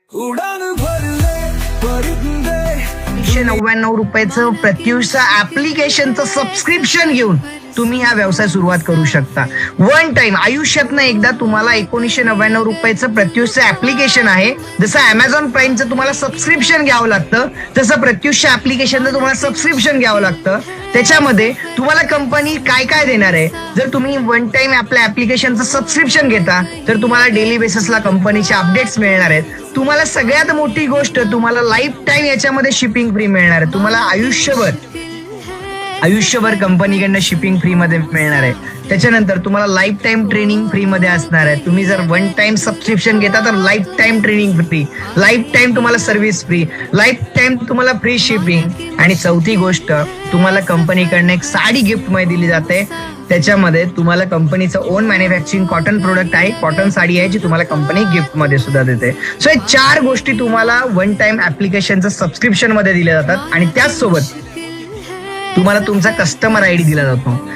₹99 प्रत्युषचं ऍप्लिकेशनचं subscription घेऊन तुम्ही हा व्यवसाय सुरुवात करू शकता. वन टाइम आयुष्यातनं एकदा तुम्हाला ₹1999 प्रत्युषचं ऍप्लिकेशन आहे. जसं अमेझॉन प्राईमचं तुम्हाला सबस्क्रिप्शन घ्यावं लागतं तसं प्रत्युषच्या ऍप्लिकेशनचं तुम्हाला सबस्क्रिप्शन घ्यावं लागतं. त्याच्यामध्ये तुम्हाला कंपनी काय काय देणार आहे, जर तुम्ही वन टाइम आपल्या ऍप्लिकेशनचं सबस्क्रिप्शन घेता तर तुम्हाला डेली बेसिसला कंपनीचे अपडेट्स मिळणार आहेत. तुम्हाला सगळ्यात मोठी गोष्ट, तुम्हाला लाईफ टाइम याच्यामध्ये शिपिंग फ्री मिळणार आहे. तुम्हाला आयुष्यभर कंपनीकडनं शिपिंग फ्री मध्ये मिळणार आहे. त्याच्यानंतर तुम्हाला लाईफ टाइम ट्रेनिंग फ्री मध्ये असणार आहे. तुम्ही जर वन टाइम सबस्क्रिप्शन घेता तर life time training free, life time तुम्हाला सर्व्हिस फ्री, लाईफ टाइम तुम्हाला फ्री शिपिंग. आणि चौथी गोष्ट, तुम्हाला कंपनीकडनं एक साडी गिफ्ट मध्ये दिली जाते. त्याच्यामध्ये तुम्हाला कंपनीचं ओन मॅन्युफॅक्चरिंग कॉटन प्रोडक्ट आहे, कॉटन साडी आहे जी तुम्हाला कंपनी गिफ्ट मध्ये सुद्धा देते. सो हे 4 गोष्टी तुम्हाला वन टाइम ऍप्लिकेशनचं सबस्क्रिप्शन मध्ये दिल्या जातात. आणि त्याचसोबत तुम्हाला तुमचा कस्टमर आयडी दिला जातो.